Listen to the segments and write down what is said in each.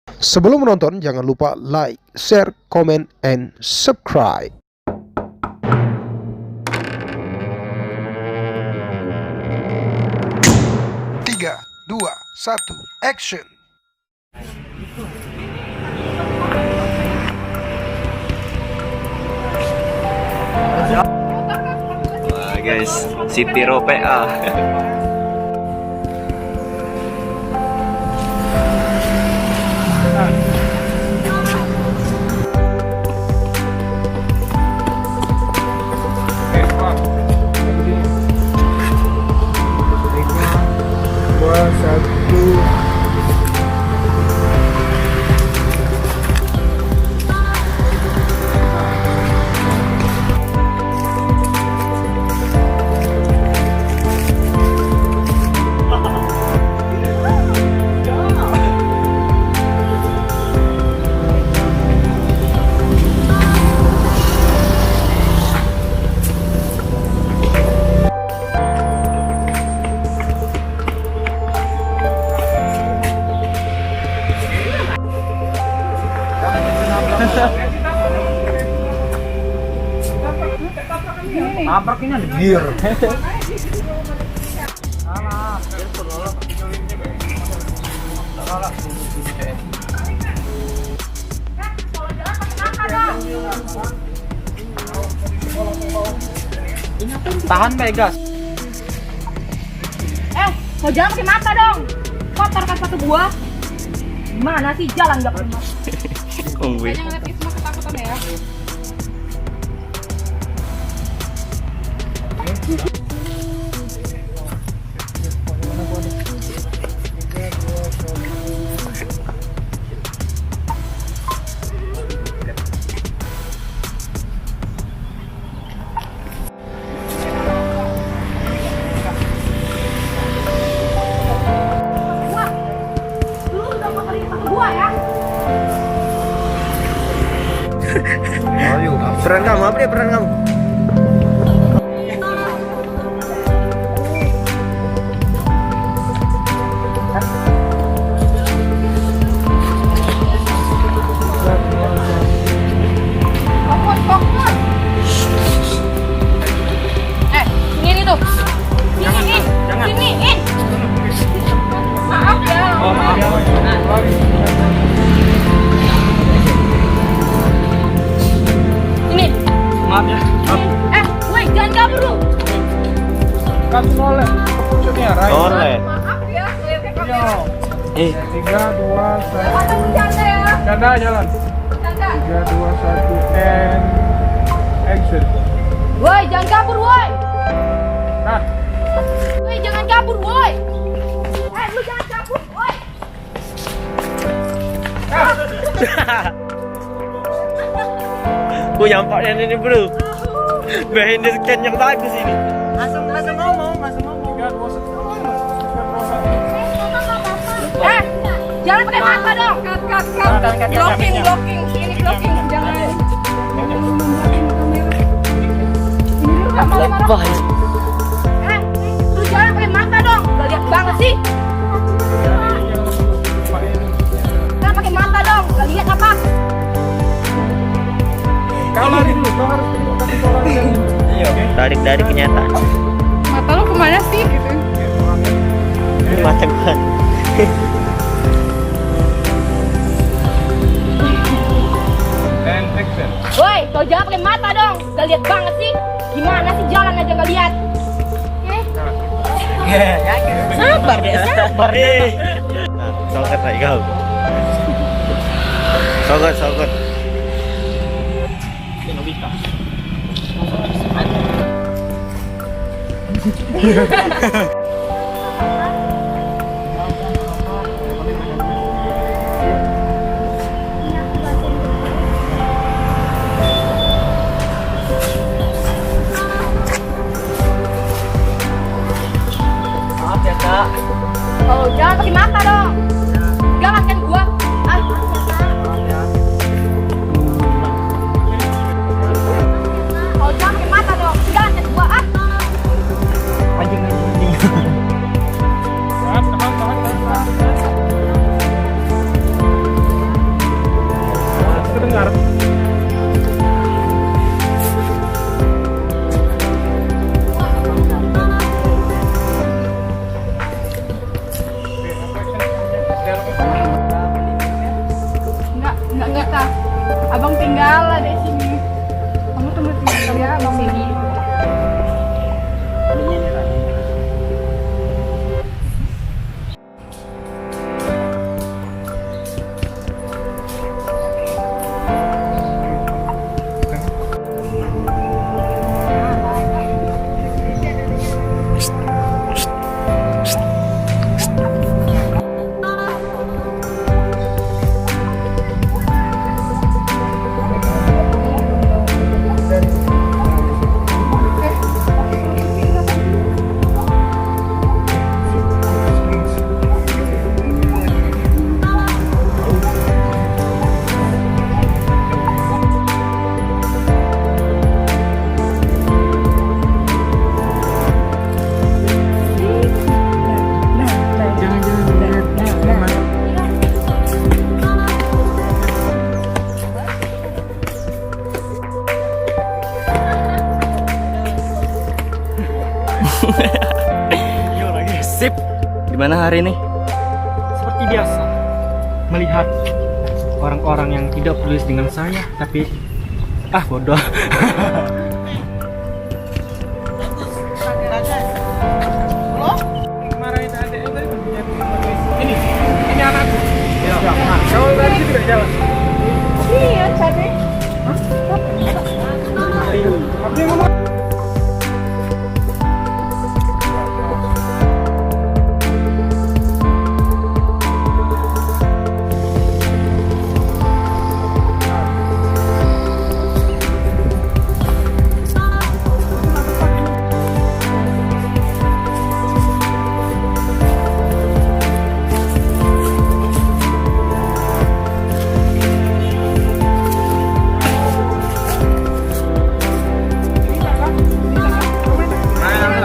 Sebelum menonton, jangan lupa like, share, comment, and subscribe. Tiga, dua, satu, action. Wah guys, si Piro PA. Tabrak ini ada gear. Tahan Pegas. Mau jalan pakai mata dong. Kotor kan sepatu gua. Gimana sih jalan nggak pakai mata? Kayaknya ngeliat itu semua ketakutan ya. Lu udah kotorin sepatu gua ya? Ayo, peran kamu apa deh peran kamu? Fokus, fokus. Sini tuh. Siniin. Siniin. Maaf ya. Oh, maaf. Sini. Maaf ya. Woi, jangan kabur lu. Kan oleh. Maksudnya Rai. Oleh. Maaf ya, ngeliatnya Yo. kabur. 3, 2, 1. Mata bercanda ya. Canda jalan. Bercanda. 3, 2, 1 and action. Woi, jangan kabur, woi. Nah, Woi, jangan kabur, woi. Lu jangan kabur, woi. Gue nyampaknya ini bro. Behind the scan yang bagus ini. langsung ngomong. 3, 2, 1. Jangan pakai mata dong. Cut. Blocking. Ini blocking, jangan. Ini lu nggak mau marah. Lu jangan pakai mata dong. Gak lihat banget sih. Jangan pakai mata dong. Gak lihat apa? Kau lari dulu, kau harus kasih kau lari dulu. Iya. Tarik dari kenyataan. Mata lu kemana sih? Gitu. Ini macam kan. And action. Woi, kau jangan pakai mata dong. Gak lihat banget sih. Gimana sih jalan aja gak lihat? Sabar deh, sabar. Nah, soket lagi kau. Soket. Maaf ya, Kak. Oh, jangan pakai mata dong. Jangan kan gua. Oh, jangan pakai mata dong. Jangan kan gua. Anjing. enggak kah? Abang tinggal lah di sini. Kamu tunggu sini ya, abang sini. Sip. Gimana hari ini? Seperti biasa, melihat orang-orang yang tidak peduli dengan saya, tapi bodoh. Marahin adek itu ini anakku. Ya. Nah, kalau dari sini tidak jalan. Iya, Cade. Apa yang ngomong?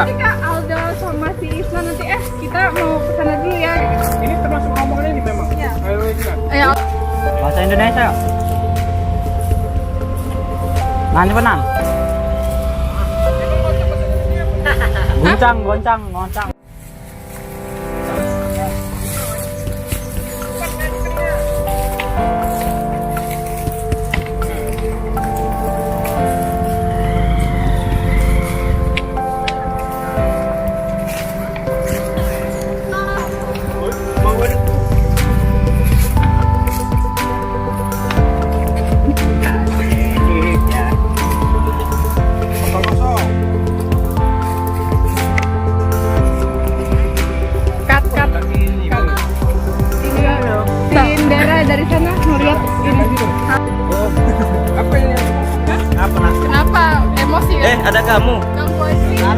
Nanti Kak Alda sama si Isma nanti kita mau kesana dulu ya. Ini termasuk ngomongan ini memang. Iya. Ayo kita. Ayo. Bahasa Indonesia. Nanti penan. Goncang, goncang, goncang. Cut. Sin Dera dari sana ngeliat ini. Apa ini? Kenapa emosi kan? Ada kamu. Ganggu aja.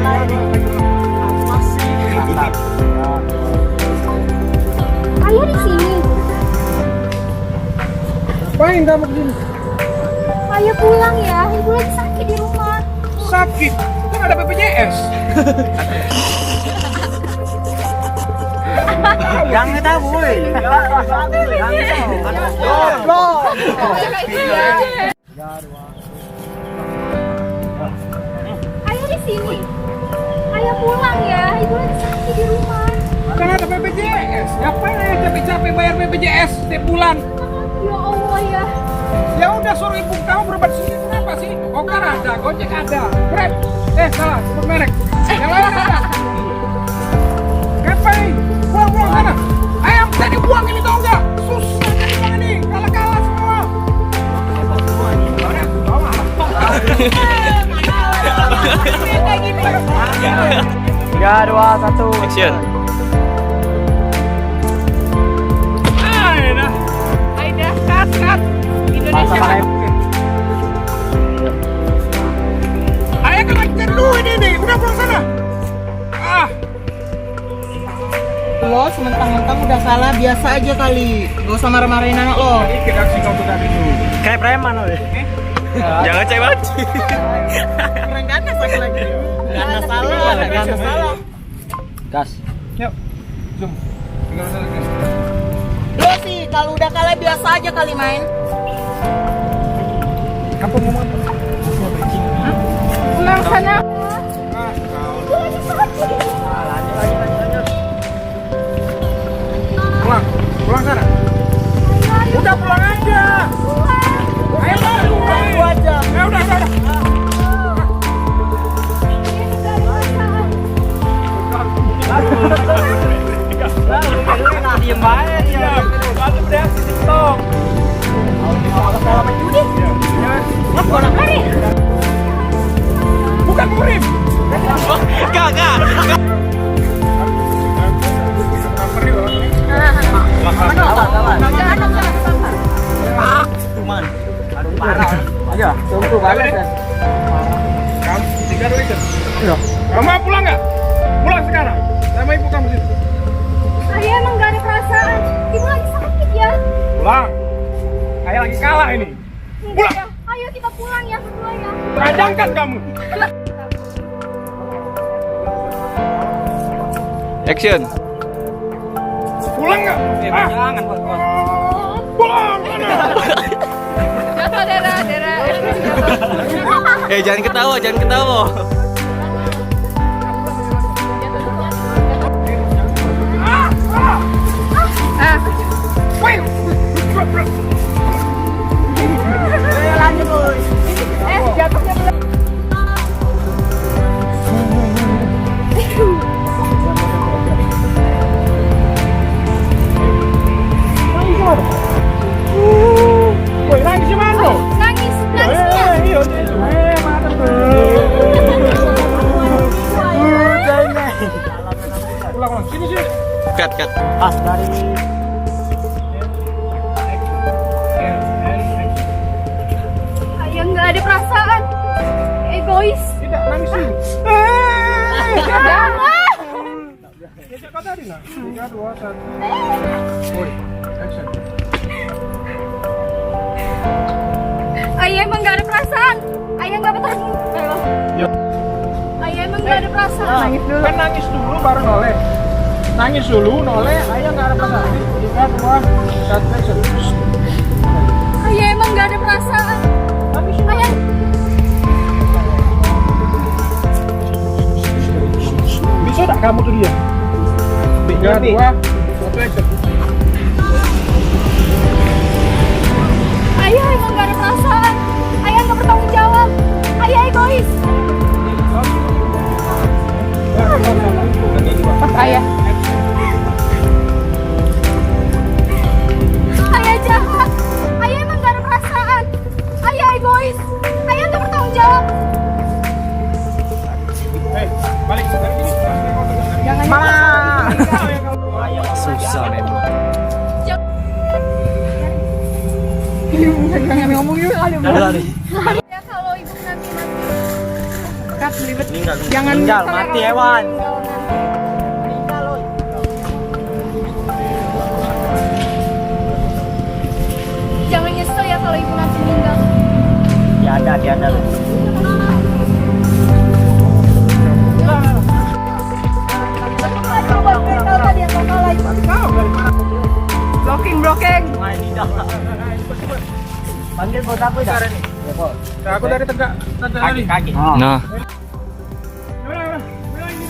Ayah di sini. Ngapain kamu begini? Ayah pulang ya. Ibu lagi sakit di rumah. Sakit. Kan ada BPJS. Jangan tahu, boy. Ayah di sini. Ayah pulang ya. Ibu lagi sakit di rumah. Kan ada BPJS. Ngapain aja capek-capek bayar BPJS setiap bulan? Ya Allah ya. Ya udah suruh ibu kamu berobat sini. Kenapa sih? Okar ada, Gojek ada, Grab. Salah, sebut merek. Yang lain ada. Ngapain? Buang-buang sana. Ayam bisa dibuang ini tau nggak? Susah jadi buang ini. Kalah-kalah semua. Tiga, dua, satu. Action. Aida, cut. Masa Indonesia. pakai Ayah kan lagi cari duit ini. Udah pulang sana. Lo sementang-mentang udah salah, biasa aja kali. Gak usah marah-marahin anak lo. Dikit aksi kau tuh tadi tuh. kayak preman loh. Jangan cewek. Kurang ganas aku lagi. Ganas salah, ganas salah. Gas. Yuk, zoom. Tinggal sana lagi. Lo sih kalau udah kalah biasa aja kali main. Kamu ngomong apa? Pulang sana. Pulang sana. Udah pulang aja. aja. Ayo lah, Gua aja. ya udah. Diem aja dia. Lalu udah TikTok. Bukan murim. Kagak. Cuman. Aduh parah. Aja, tunggu banget ya. Kamu tiga dulu itu. Kamu mau pulang nggak? Pulang sekarang. Sama ibu kamu situ. Ayah emang gak ada perasaan. Ibu lagi sakit ya. Pulang. Kayak lagi kalah ini. Pulang. Ya, ayo kita pulang ya berdua ya. Radangkan kamu. Action. Pulang nggak? Jangan buat gua. Pulang. Mana? Jatuh darah. Jangan ketawa, jangan ketawa. Wait. Lanjut, boy. Jatuhnya belum. Woi, nangis di mana? Nangisnya. Mana tuh? Pulang. Sini. Cut. Pas dari Ayah nggak ada perasaan. Egois. Tidak nangis dulu. Jangan. Kecek kau tadi nak. 3, 2, 1. Woi, action. Ayah emang nggak ada perasaan. Ayah nggak betul. Yo. Ayah emang nggak ada perasaan. Nangis dulu. Kan nangis dulu baru noleh. Nangis dulu, noleh. Ayah nggak ada perasaan. 3, 2, 1, action. Ayah emang nggak ada perasaan. Nangis dulu. Ayah. Bisa tak kamu tuh dia? 3, 2, 1, action. Ayah emang nggak ada perasaan. Ayah nggak bertanggung jawab. Ayah egois. Ayah. Ayah jahat. Ayah emang nggak ada perasaan. Ayah egois. Ayah nggak bertanggung jawab. Balik dari sini. Jangan. Susah memang. Jangan ngomong yuk. lari. Ya kalau ibu nanti kat belibet. Jangan meninggal, mati hewan. Jangan nyesel ya kalau ibu nanti meninggal. Dia ada. Blocking. Main lidah. Panggil bos aku dah. Nah, aku dari tegak. Kaki. Nah,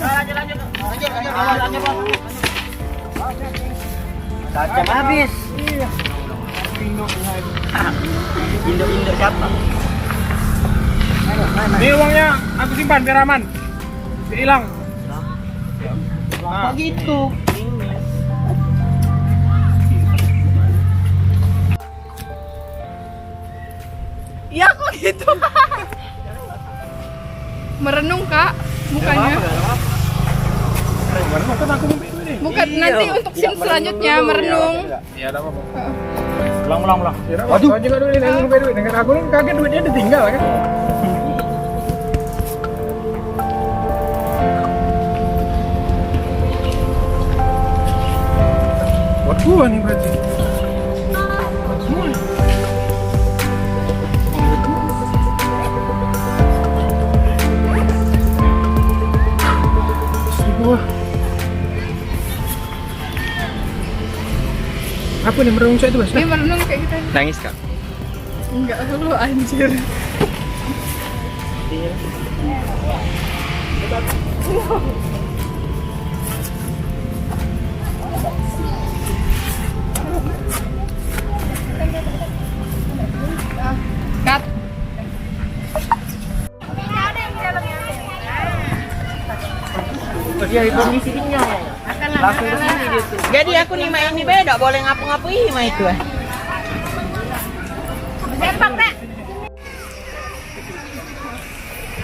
Lanjut. Jam habis. Indo siapa? Ini uangnya aku simpan biar aman. Biar hilang. Apa gitu? Ya kok gitu. Merenung kak mukanya. Bukan nanti untuk scene selanjutnya merenung. Iya, ada apa-apa. Ulang. Waduh. Kau juga duit, aku lupa duit. Dengan aku kaget duitnya ditinggal kan. Buat gua nih berarti. Semua. Gua. Apa nih merenung saya itu, Mas? Dia merenung kayak gitu. nangis kak. Enggak lu anjir. dia permisinya. Langsung ke sini dia tuh. Jadi aku nih main ini beda, boleh ngapu-ngapui mah itu. Sepak, Nek.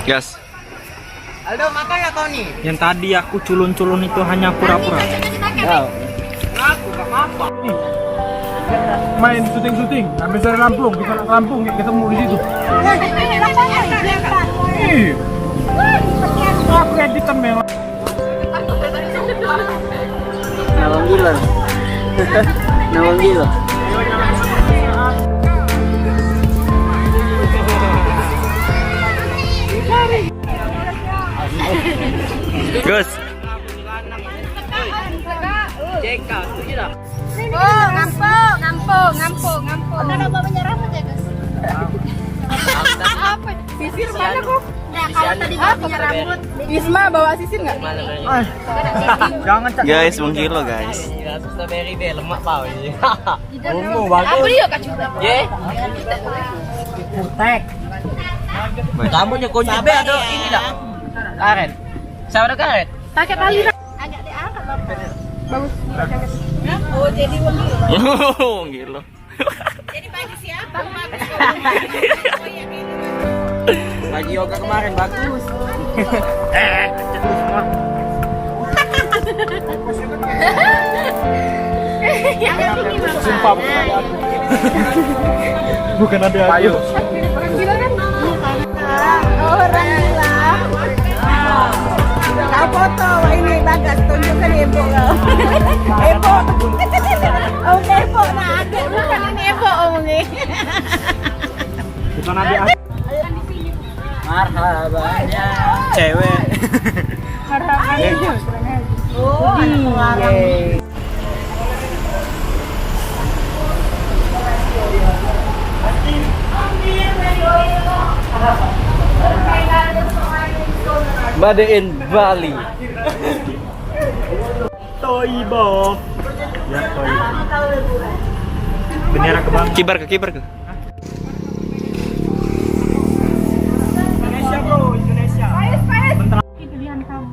Gas. Aldo, makan ya kau nih? Yang tadi aku culun-culun itu hanya pura-pura. Main syuting-syuting, habis dari Lampung, kita ke Lampung, ketemu di situ. Ih, aku editan memang. Nawang gila. Nawang gila. Gus. JK, setuju tak? Oh, ngampung. Udah bawa menyerah aja, guys. Apa? Sisir mana kok? Nah, kalau tadi bawa punya rambut. Isma bawa sisir nggak? Jangan cak. Guys, menggilo guys. Strawberry be lemak pau ini. Apa dia kacuta? Ye. Putek. Rambutnya kunci be ada ini tak? Karet. Siapa ada karet? Pakai tali. Agak diangkat, Bapak. Bagus. Oh, jadi wangi. Menggilo. Jadi baju siapa? Lagi yoga kemarin bagus. Sumpah bukan ada aku. Bukan ada aku. Ayo. Gila kan? Orang gila. Kau foto ini Bagas, tunjukkan Ebo kau. Ebo. Oh, Ebo nah ada bukan ini Ebo omongnya. Bukan ada aku. Marhabannya cewek. Marhaban. Oh, anak pengarang. Badein Bali. Toibo. Ya Toibo. Bendera kebang. Kibar ke. Indonesia bro, Indonesia. Itu pilihan kamu.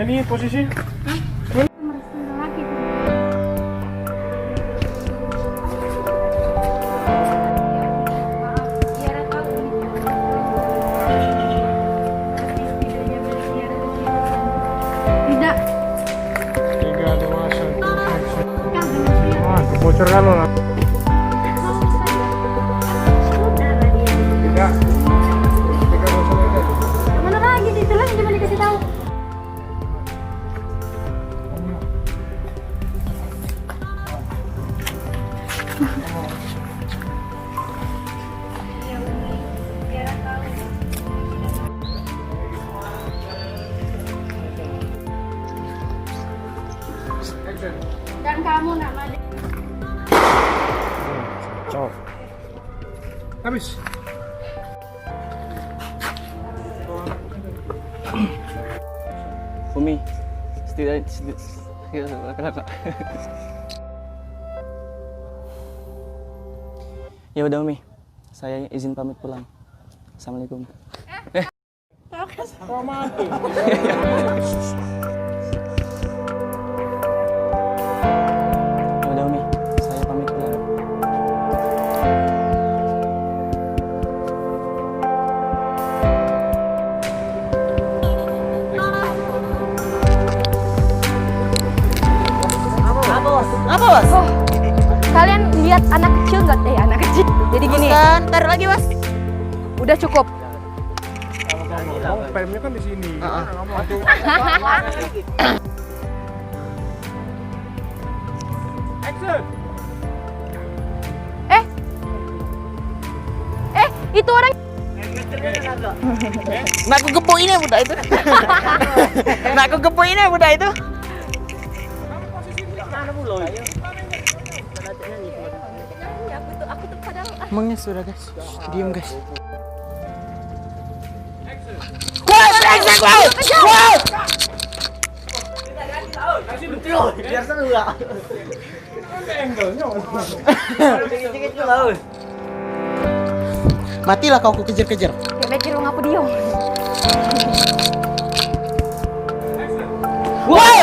Ini posisi Merestui lelaki. Biar tahu. Tidak. 3, 2, 1. Kan belum. Ah, kebocoran lo lah. Tidak. Mana lagi itu lagi cuma dikasih tahu. Dan kamu nama Habis. Umi. Kenapa? Ya udah Umi. Saya izin pamit pulang. Assalamualaikum. Ya udah Umi. Saya pamit pulang. Apa, Bos? Oh, kalian lihat anak kecil nggak? Anak kecil. Jadi gini. Bukan, taruh lagi, Bos. Udah cukup. Ngomong filmnya kan di sini. Action. Itu orang. Nak aku gepuk ini budak itu. Nak aku gepuk ini budak itu. Emangnya sudah guys, diam guys. Biar seru lah. Matilah kau ku kejar-kejar. Ya, baik lu ngapa diam. Woi,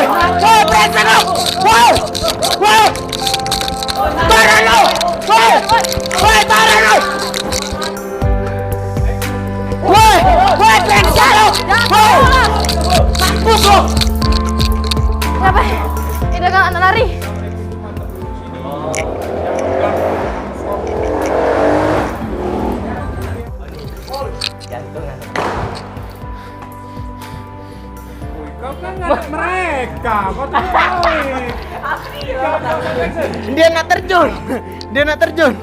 brengsek lu. Woi. Tahan lu. Woi, tahan lu. Woi, brengsek lu. Woi. Mampus lu. Kenapa? Ini kan anak lari. Kau kan ngajak mereka, kau tuh tahu. Dia nak terjun.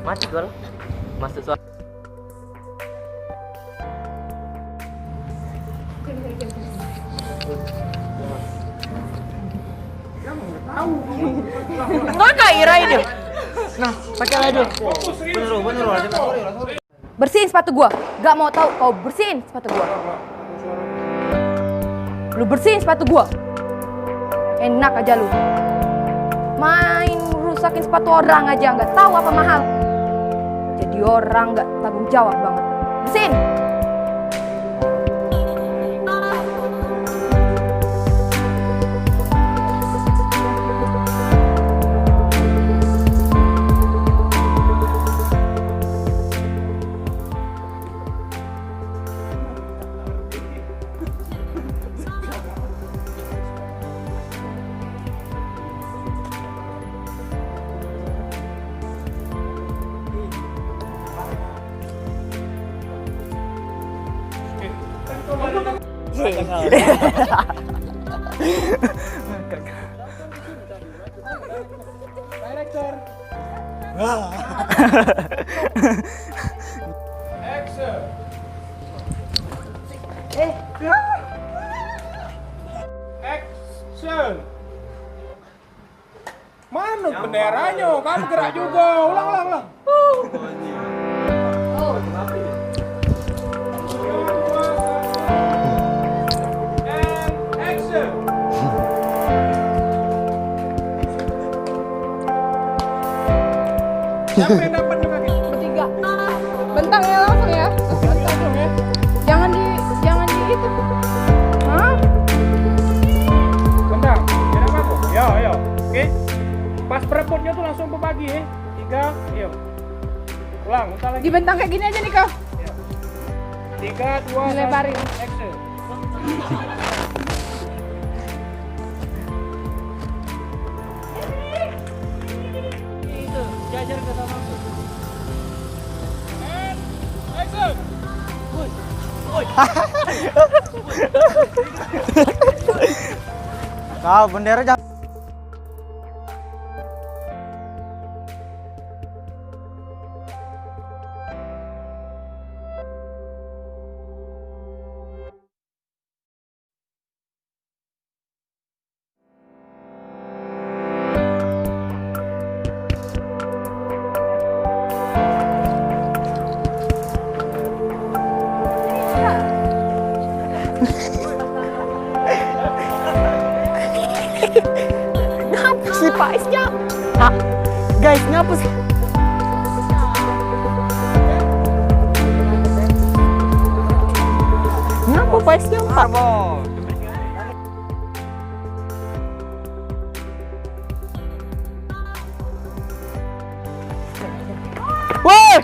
Mati gol. Masuk suara. Enggak kak Ira ini. Nah, pakai lagi. Bener. Bersihin sepatu gua. Gak mau tahu kau bersihin sepatu gua. Lu bersihin sepatu gua. Enak aja lu. Main rusakin sepatu orang aja, nggak tahu apa mahal. Jadi orang nggak tanggung jawab banget. Bersihin. Director. Action. Action. Mana benderanya? Kamu gerak juga. Ulang. And action. Siapa yang dapat juga gitu? Bertiga. Bentang ya langsung ya. Langsung ya. Jangan di itu. Hah? Bentar, kira apa tuh? Yo. Oke. Pas berebutnya tuh langsung berbagi ya. 3, yuk. Ulang, bentar lagi. Dibentang kayak gini aja nih kau. 3, 2, 1. Dilebarin. Action. Itu, jajar kata masuk. And action. Kau bendera jangan. Ngapus sih Pak Isnya? Guys, ngapus. Ngapa Pak Isnya? Woi!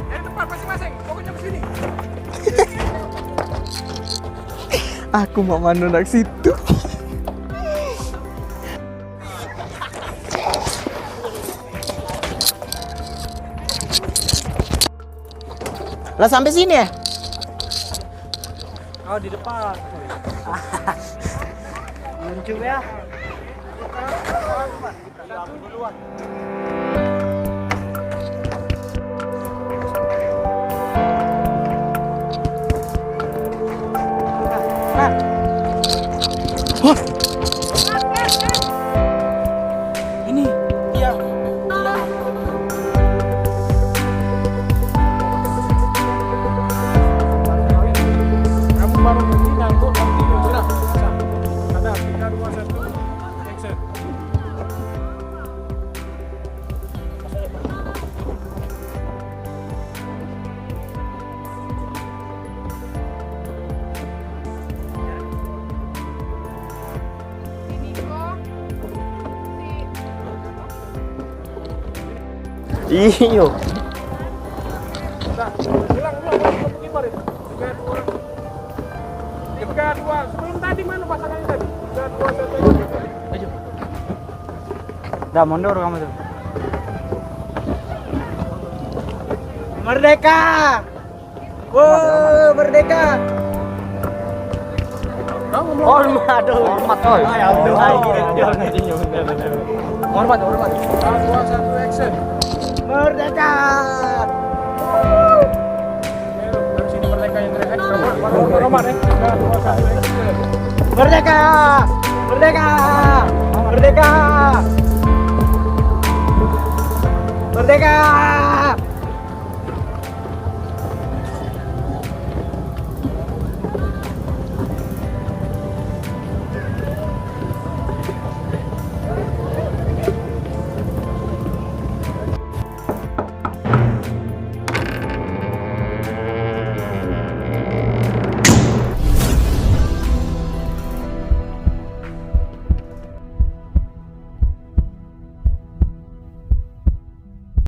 Tempat masing-masing, pokoknya ke sini. Aku mau mandak situ. Lah sampai sini ya? Oh, di depan. Muncul ya. Ini, iya. Kamu baru begini nangkut nanti sudah. Ada 3, 2, 1. Action. Iyo. Nah, hilang gimana? 3-2. Sebelum tadi mana pasangannya tadi? 3-2 1. Dah mundur kamu tuh. Merdeka! Wow, merdeka! Hormat, hormat, coy. Hormat, hormat. 3-2 1 action. Merdeka! Dari sini mereka yang teriak. Roman ya. 3-2 1 action. Merdeka! Merdeka! Merdeka! Merdeka!